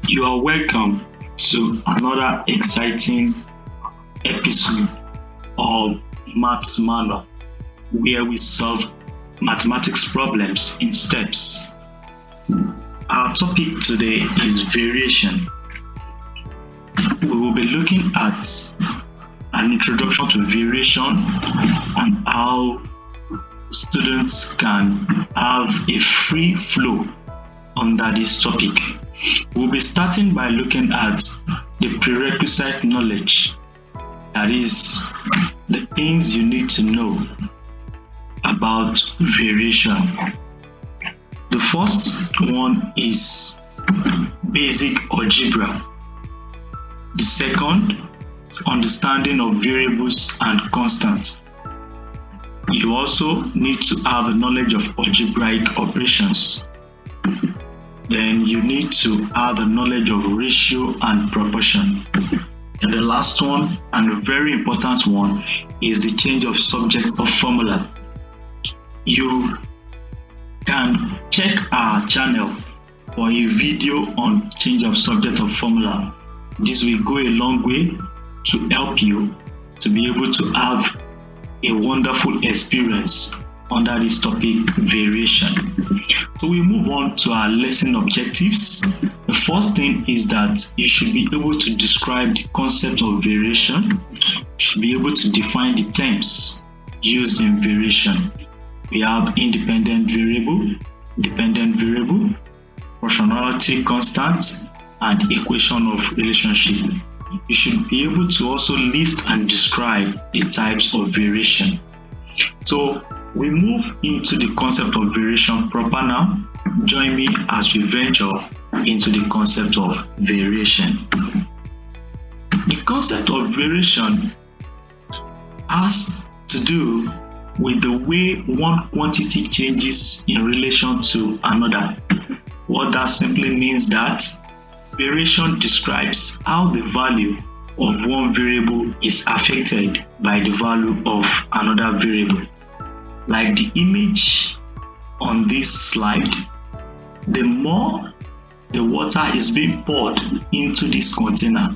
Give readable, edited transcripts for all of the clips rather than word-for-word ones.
You are welcome to another exciting episode of Maths Manual, where we solve mathematics problems in steps. Our topic today is variation. We will be looking at an introduction to variation and how students can have a free flow under this topic. We'll be starting by looking at the prerequisite knowledge, that is, the things you need to know about variation. The first one is basic algebra. The second is understanding of variables and constants. You also need to have a knowledge of algebraic operations. Then you need to have a knowledge of ratio and proportion. And the last one, and a very important one, is the change of subjects of formula. You can check our channel for a video on change of subject of formula. This will go a long way to help you to be able to have a wonderful experience under this topic, variation. So we move on to our lesson objectives. The first thing is that you should be able to describe the concept of variation. You should be able to define the terms used in variation. We have independent variable, dependent variable, proportionality constant, and equation of relationship. You should be able to also list and describe the types of variation. So we move into the concept of variation proper now. Join me as we venture into the concept of variation. The concept of variation has to do with the way one quantity changes in relation to another. What that simply means that variation describes how the value of one variable is affected by the value of another variable. Like the image on this slide, the more the water is being poured into this container,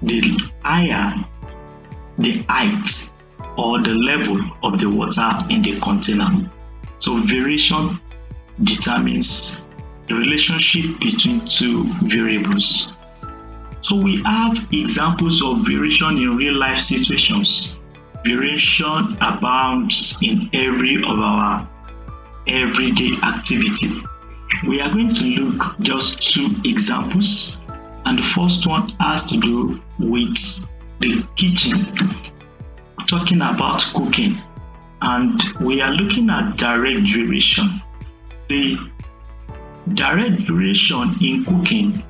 the higher the height or the level of the water in the container. So variation determines the relationship between two variables. So we have examples of variation in real life situations. Variation abounds in every of our everyday activity. We are going to look just two examples, and the first one has to do with the kitchen, talking about cooking, and we are looking at direct variation. The direct variation in cooking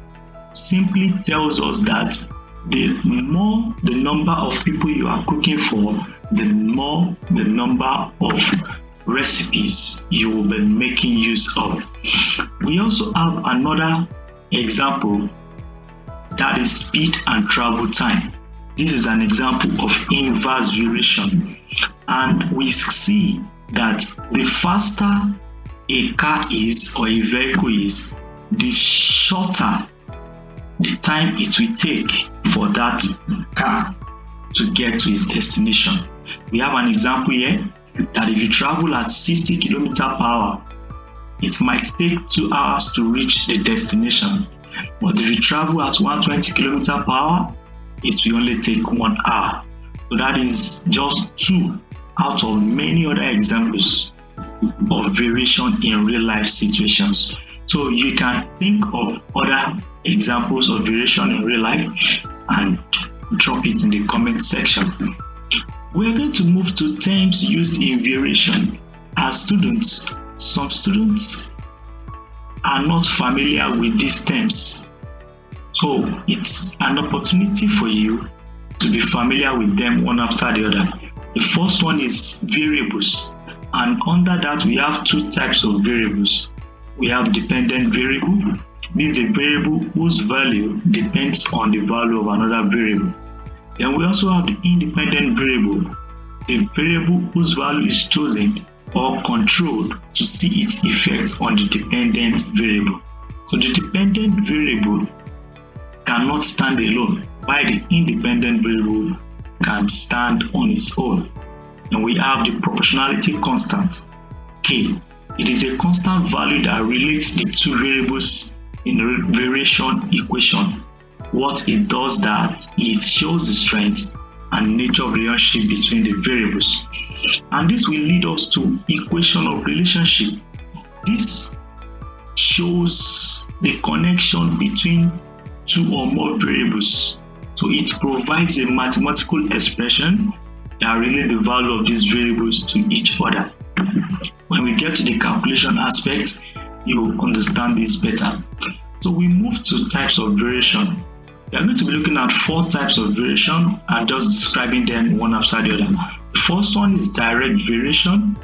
simply tells us that the more the number of people you are cooking for, the more the number of recipes you will be making use of. We also have another example, that is speed and travel time. This is an example of inverse variation, and we see that the faster a car is or a vehicle is, the shorter the time it will take for that car to get to its destination. We have an example here that if you travel at 60 km per hour, it might take 2 hours to reach the destination. But if you travel at 120 km per hour, it will only take 1 hour. So that is just two out of many other examples of variation in real life situations. So you can think of other examples of variation in real life and drop it in the comment section. We are going to move to terms used in variation. As students, some students are not familiar with these terms. So it's an opportunity for you to be familiar with them one after the other. The first one is variables, and under that we have two types of variables. We have dependent variable. This is a variable whose value depends on the value of another variable. Then we also have the independent variable, a variable whose value is chosen or controlled to see its effects on the dependent variable. So the dependent variable cannot stand alone, while the independent variable can stand on its own. And we have the proportionality constant, K. It is a constant value that relates the two variables in a variation equation. What it does that it shows the strength and nature of relationship between the variables. And this will lead us to equation of relationship. This shows the connection between two or more variables. So it provides a mathematical expression that relates the value of these variables to each other. When we get to the calculation aspect, you will understand this better. So we move to types of variation. We are going to be looking at 4 types of variation and just describing them one after the other. The first one is direct variation.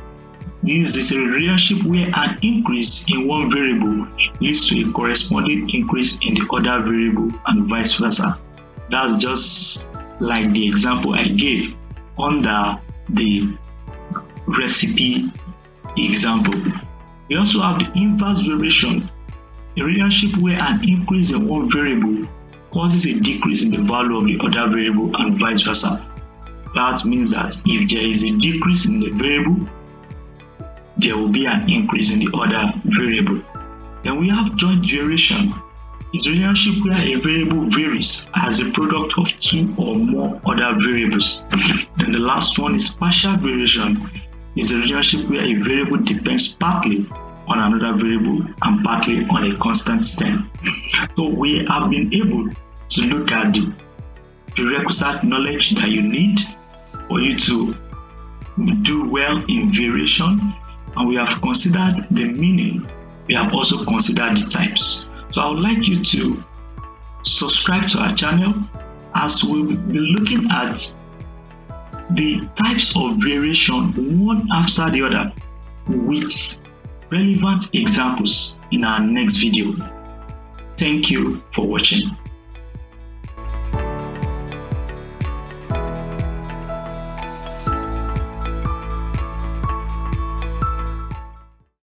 This is a relationship where an increase in one variable leads to a corresponding increase in the other variable and vice versa. That's just like the example I gave under the recipe example. We also have the inverse variation, a relationship where an increase in one variable causes a decrease in the value of the other variable and vice versa. That means that if there is a decrease in the variable, there will be an increase in the other variable. Then we have joint variation. It's a relationship where a variable varies as a product of 2 or more other variables. Then the last one is partial variation. It's a relationship where a variable depends partly on another variable and partly on a constant stem. So we have been able to look at the prerequisite knowledge that you need for you to do well in variation, and we have considered the meaning. We have also considered the types. So I would like you to subscribe to our channel as we'll be looking at the types of variation one after the other with relevant examples in our next video. Thank you for watching.